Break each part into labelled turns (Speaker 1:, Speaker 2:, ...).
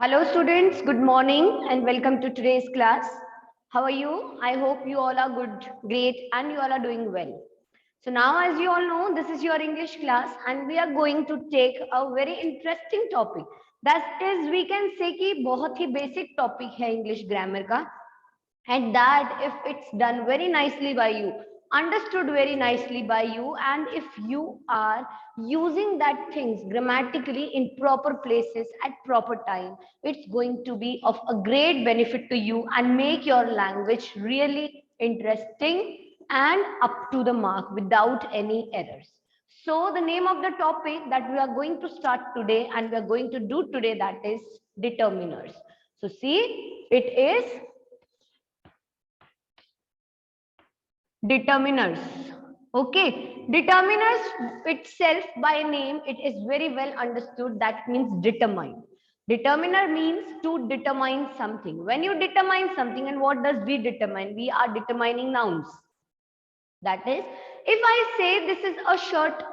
Speaker 1: Hello students, good morning and welcome to today's class. How are you? I hope you all are good, great and you all are doing well. So now as you all know, this is your English class and we are going to take a very interesting topic. That is we can say कि बहुत ही basic topic है English grammar का and that if it's done very nicely by you, understood very nicely by you, and if you are using that things grammatically in proper places at proper time, it's going to be of a great benefit to you and make your language really interesting and up to the mark without any errors. So the name of the topic that we are going to start today and we are going to do today, that is determiners. So see, it is determiners. Okay, determiners itself by name, it is very well understood that means determine. Determiner means to determine something. When you determine something, and what does we determine? We are determining nouns. That is, if I say this is a shirt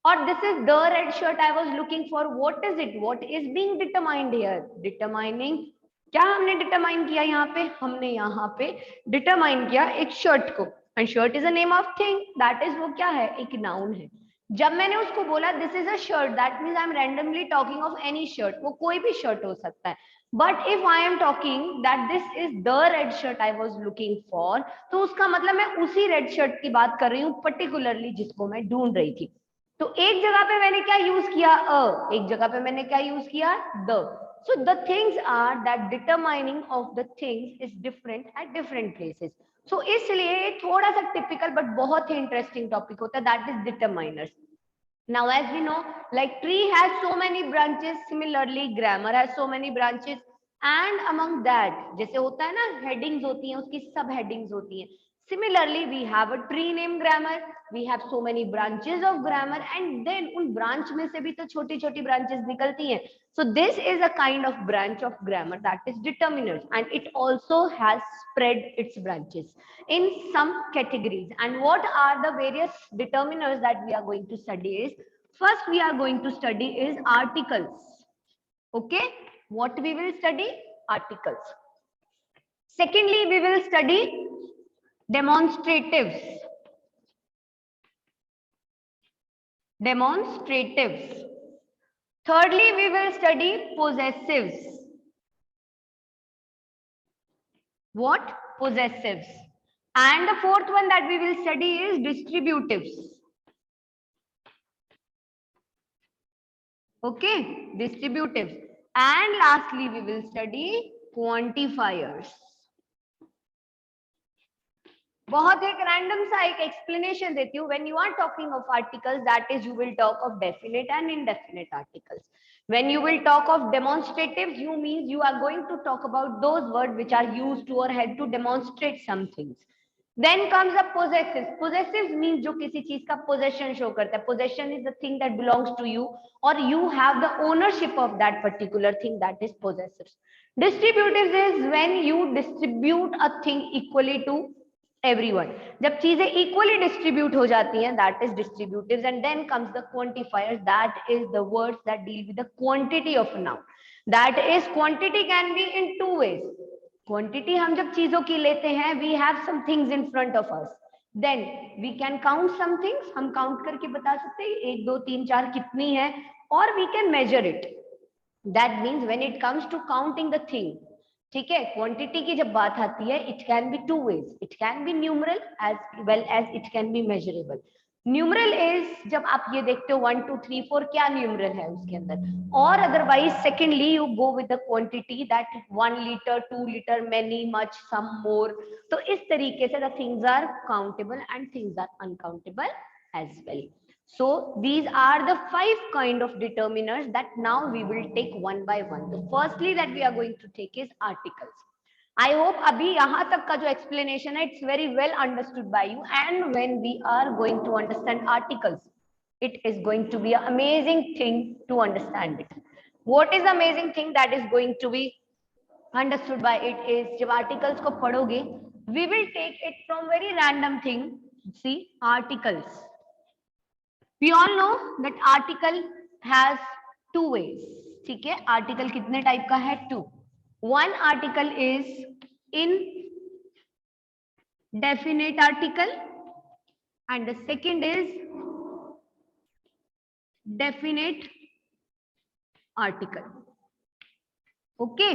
Speaker 1: or this is the red shirt I was looking for, what is it? What is being determined here? Determining. क्या हमने determine किया यहाँ पे? हमने यहाँ पे determine किया एक शर्ट को, and shirt is a name of thing, that is वो क्या है? एक नाउन है. जब मैंने उसको बोला this is a shirt, that means I am randomly talking of any shirt, वो कोई भी शर्ट हो सकता है. But if I am talking that this is the red shirt I was looking for, तो उसका मतलब मैं उसी रेड शर्ट की बात कर रही हूँ पर्टिकुलरली जिसको मैं ढूंढ रही थी. तो एक जगह पे मैंने क्या यूज किया? एक जगह पे मैंने क्या यूज किया? The. So the things are that determining of the things is different at different places. So इसलिए थोड़ा सा typical but बहुत ही interesting topic होता है, that is determiners. Now as we know, like tree has so many branches, similarly grammar has so many branches, and among that जैसे होता है ना headings होती हैं, उसकी sub headings होती हैं. Similarly, we have a tree named grammar. We have so many branches of grammar, and then उन branch में से भी तो छोटी छोटी branches निकलती हैं. So this is a kind of branch of grammar that is determiners, and it also has spread its branches in some categories. And what are the various determiners that we are going to study is, first we are going to study is articles. Okay, what we will study? Articles. Secondly, we will study demonstratives. Demonstratives. Thirdly, we will study possessives. What? Possessives. And the fourth one that we will study is distributives. Okay, distributives. And lastly, we will study quantifiers. बहुत एक random सा एक explanation देती हूँ. When you are talking of articles, that is you will talk of definite and indefinite articles. When you will talk of demonstratives, you means you are going to talk about those words which are used to or had to demonstrate some things. Then comes the possessives. Possessives means जो किसी चीज का possession show करता है. Possession is the thing that belongs to you or you have the ownership of that particular thing, that is possessives. Distributives is when you distribute a thing equally to everyone. जब चीजें equally distribute हो जाती हैं, that is distributives. And then comes the quantifiers, that is the words that deal with the quantity of a noun. That is, quantity can be in two ways. Quantity हम जब चीजों की लेते हैं, we have some things in front of us, then we can count some things. हम count करके बता सकते हैं 1 2 3 4 कितनी है, or we can measure it. That means when it comes to counting the thing, ठीक है, क्वांटिटी की जब बात आती है, it can be two ways. It can be numeral as well as it can be measurable. Numeral is जब आप ये देखते हो 1 2 3 4 क्या न्यूमरल है उसके अंदर, और otherwise secondly you go with the quantity that 1 litre 2 litre many much some more. तो इस तरीके से the things are countable and things are uncountable as well. So these are the 5 kind of determiners that now we will take one by one. The firstly that we are going to take is articles. I hope abhi yahan tak ka jo explanation hai, it's very well understood by you, and when we are going to understand articles, it is going to be an amazing thing to understand it. What is the amazing thing that is going to be understood by it is, jab articles ko padhoge, we will take it from very random thing. See, articles. We all know that article has two ways. ठीक है, article कितने type का है? 2. One article is in definite article and the second is definite article. Okay,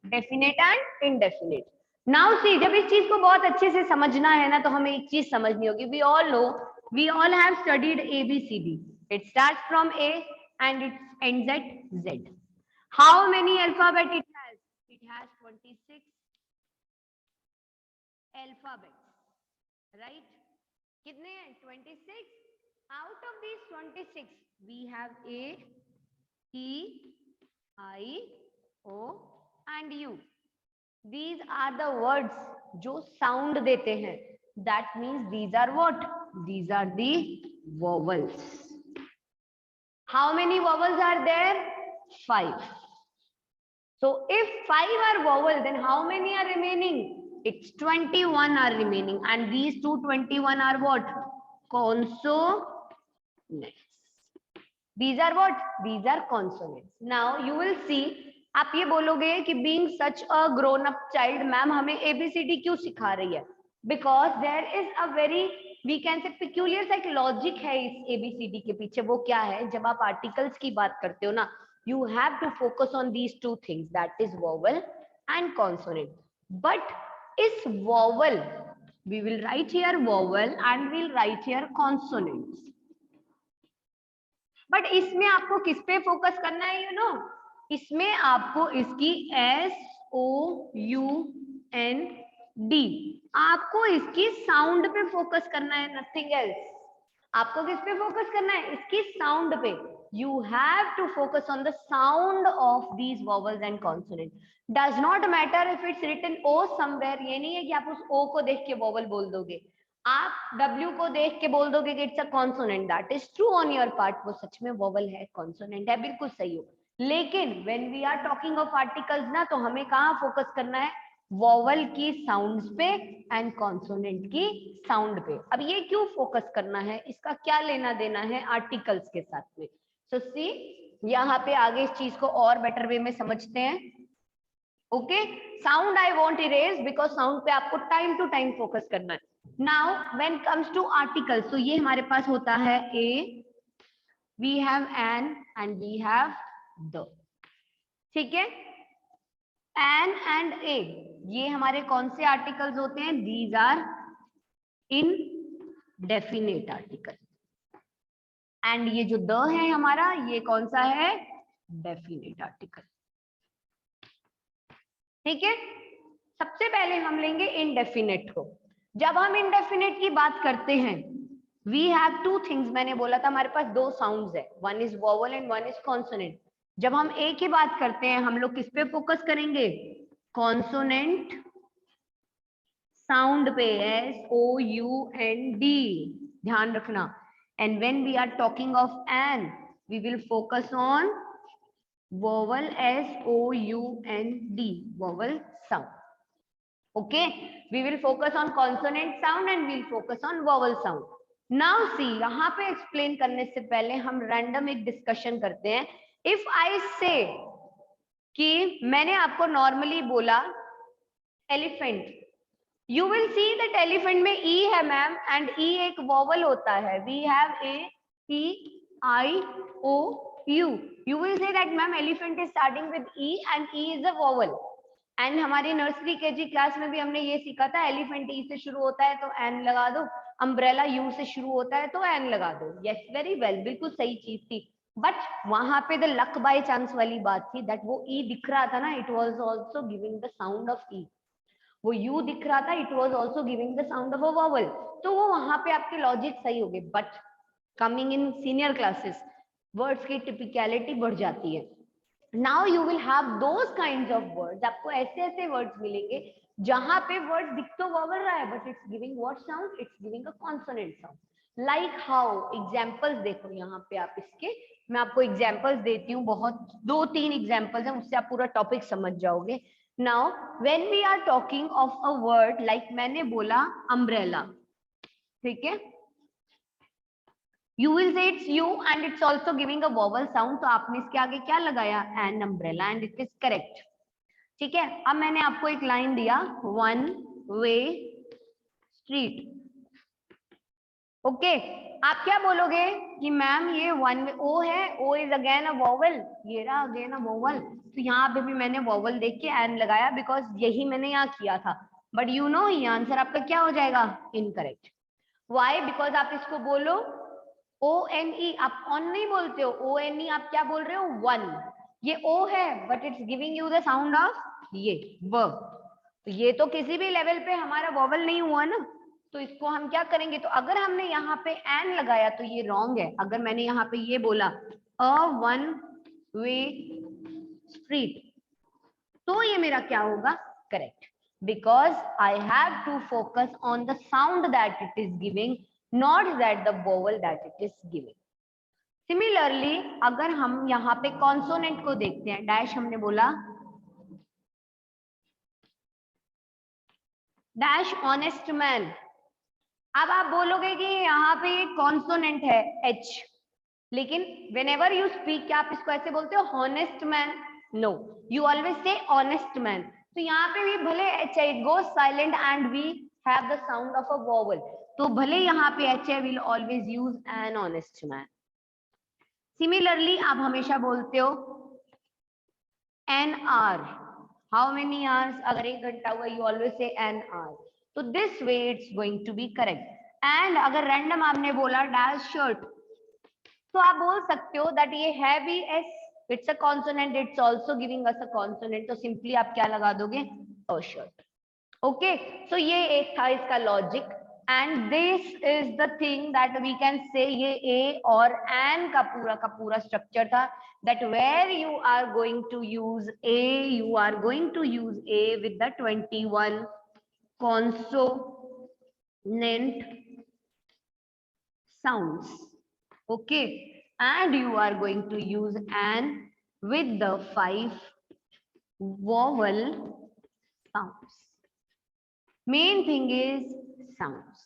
Speaker 1: definite and indefinite. Now see, जब इस चीज को बहुत अच्छे से समझना है ना, तो हमें एक चीज समझनी होगी. We all know, we all have studied ABCD. It starts from A and it ends at Z. How many alphabet it has? It has 26 alphabets, right? कितने हैं? 26. Out of these 26 we have A, E, I, O and U. These are the words जो sound देते हैं. That means these are what? These are the vowels. How many vowels are there? 5. So if 5 are vowel, then how many are remaining? It's 21 are remaining, and these 221 are what? Consonants. These are what? These are consonants. Now you will see, आप ये बोलोगे कि being such a grown up child, ma'am हमें ABCD क्यों सिखा रही है? Because there is a very, we can say, peculiar logic है इस ABCD के पीछे. वो क्या है? जब आप articles की बात करते हो ना, you have to focus on these two things, that is vowel and consonant. But is vowel, we will write here vowel and we'll write here consonants. But इसमें आपको किस पे फोकस करना है? You know, इसमें आपको इसकी SOUND, आपको इसकी साउंड पे फोकस करना है, नथिंग एल्स. आपको किस पे फोकस करना है? इसकी साउंड पे. You have to focus on the sound of these vowels and consonants. Does not matter if it's written O somewhere. ये नहीं है कि आप उस O को देख के vowel बोल दोगे, आप W को देख के बोल दोगे कि it's a consonant. That is true on your part. वो सच में vowel है, consonant है, बिल्कुल सही हो. लेकिन when we are talking of articles ना, तो हमें कहाँ फोकस करना है? वॉवल की साउंड्स पे एंड कॉन्सोनेंट की साउंड पे. अब ये क्यों फोकस करना है? इसका क्या लेना देना है आर्टिकल्स के साथ में? सो सी, यहाँ पे आगे इस चीज को और बेटर वे में समझते हैं. Okay, sound I want erase because sound पे आपको टाइम टू टाइम फोकस करना है. Now when comes to articles, तो ये हमारे पास होता है a, we have an and we have the. ठीक है, एन एंड ए, ये हमारे कौन से आर्टिकल्स होते हैं? These are indefinite article. And ये जो द है हमारा, ये कौन सा है? Definite article. ठीक है, सबसे पहले हम लेंगे इनडेफिनेट को. जब हम इनडेफिनेट की बात करते हैं, वी हैव टू थिंग्स. मैंने बोला था हमारे पास दो साउंड्स है, one is vowel and one is consonant. जब हम ए की बात करते हैं, हम लोग किस पे फोकस करेंगे? कॉन्सोनेंट साउंड पे, SOUND, ध्यान रखना. And when we are talking of an, we will focus on vowel, SOUND, vowel sound. Okay, we will focus on consonant sound and we'll focus on vowel sound. Now see, यहाँ पे explain करने से पहले हम random एक discussion करते हैं. If I say कि मैंने आपको normally बोला elephant, you will see that elephant में E है मैम, and E एक vowel होता है. We have A, E, I, O, U. You will say that ma'am elephant is starting with E and E is a vowel. And हमारी nursery KG class में भी हमने ये सीखा था, एलिफेंट ई से शुरू होता है तो एन लगा दो, अम्ब्रेला यू से शुरू होता है तो एन लगा दो. यस, वेरी वेल, बिल्कुल सही चीज थी. बट वहां पे द लक बाय चांस वाली बात थी, दैट वो ई दिख रहा था ना, it was also giving the sound of E. वो यू दिख रहा था, it was also giving the sound of a vowel. तो वो वहां पे आपके लॉजिक सही हो गए. But coming in senior classes, words की टिपिकलिटी बढ़ जाती है. Now you will have those kinds of words. आपको ऐसे ऐसे words मिलेंगे जहां पे word दिख तो vowel रहा है, but it's giving what sound? It's giving a consonant sound. Like how? Examples देखो यहाँ पे आप इसके, मैं आपको examples देती हूँ, बहुत 2-3 examples हैं, उससे आप पूरा topic समझ जाओगे. Now when we are talking of a word like मैंने बोला umbrella, ठीक है, You will say it's you and it's also giving a vowel sound. तो आपने इसके आगे क्या लगाया? An umbrella, and it is correct. ठीक है, अब मैंने आपको एक लाइन दिया, one way street. ओके, आप क्या बोलोगे कि मैम ये वन वे ओ है, O is again a vowel, ये रहा अगेन अ वोवल. तो यहाँ पे भी मैंने वोवल देख के एन लगाया बिकॉज यही मैंने यहाँ किया था. बट यू नो ये आंसर आपका क्या हो जाएगा? इनकरेक्ट. वाई? बिकॉज आप इसको बोलो ओ एन ई, आप ऑन नहीं बोलते हो, ओ एन ई आप क्या बोल रहे हो? वन. ये ओ है but it's giving you the sound of ये व. तो ये तो किसी भी लेवल पे हमारा वोवल नहीं हुआ ना. तो इसको हम क्या करेंगे? तो अगर हमने यहाँ पे एन लगाया तो ये रॉन्ग है. अगर मैंने यहाँ पे ये बोला अ वन वे स्ट्रीट, तो ये मेरा क्या होगा? Correct. Because I have to focus on the sound that it is giving, not that the vowel that it is giving. Similarly अगर हम यहाँ पे कॉन्सोनेंट को देखते हैं, डैश हमने बोला, डैश ऑनेस्ट मैन. अब आप बोलोगे कि यहाँ पे कॉन्सोनेंट है एच, लेकिन whenever you speak क्या आप इसको ऐसे बोलते हो honest man? No, you always say honest man. तो यहाँ पे भी भले एच है, it goes silent and we have the sound of a vowel. तो भले यहाँ पे एच है, we'll always use an honest man. Similarly आप हमेशा बोलते हो an hour. How many hours? अगर 1 घंटा हुआ, you always say an hour. तो this way it's going to be correct. And अगर random आपने बोला dash shirt, तो आप बोल सकते हो that ये है भी S, it's a consonant, it's also giving us a consonant. तो simply आप क्या लगा दोगे? a shirt. Okay, so ये एक था इसका logic. And this is the thing that we can say ये a और an का पूरा structure था. That where you are going to use a, you are going to use a with the 21 consonant sounds. Okay, and you are going to use an with the 5 vowel sounds. Main thing is sounds.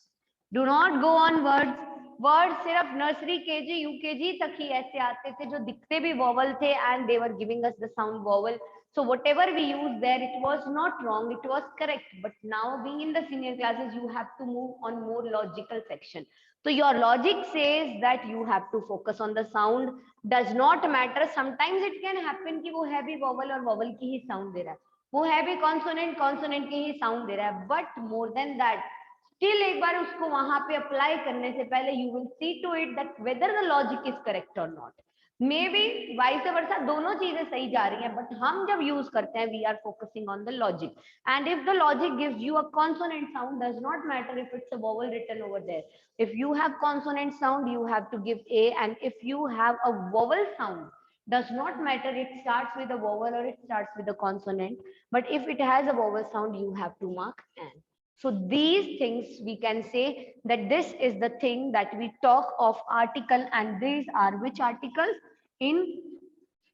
Speaker 1: Do not go on words. Word सिर्फ nursery KG UKG तक ही ऐसे आते थे जो दिखते भी vowel थे and they were giving us the sound vowel. So whatever we used there, it was not wrong, it was correct. But now being in the senior classes, you have to move on more logical section. So your logic says that you have to focus on the sound. Does not matter. Sometimes it can happen कि वो है भी vowel और vowel की ही sound दे रहा है, वो है भी consonant, consonant की ही sound दे रहा है. But more than that, still एक बार उसको वहां पे अप्लाई करने से पहले you will see to it that whether the logic is correct or not. May be vice versa दोनों चीजें सही जा रही हैं, बट हम जब यूज करते हैं we are focusing on the logic. And if the logic gives you a consonant sound, does not matter if it's a vowel written over there. If you have consonant sound you have to give a, and if you have a vowel sound, does not matter it starts with a vowel or it starts with a consonant, but if it has a vowel sound you have to mark an. So these things we can say that this is the thing that we talk of article, and these are which articles? In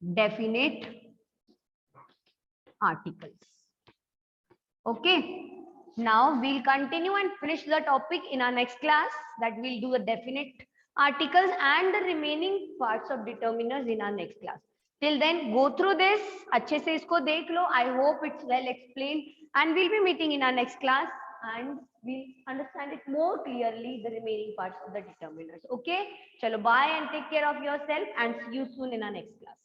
Speaker 1: definite articles. Okay, now we'll continue and finish the topic in our next class, that we'll do a definite articles and the remaining parts of determiners in our next class. Till then go through this, अच्छे से इसको देख लो. I hope it's well explained, and we'll be meeting in our next class and we'll understand it more clearly, the remaining parts of the determiners. Okay, chalo bye and take care of yourself and see you soon in our next class.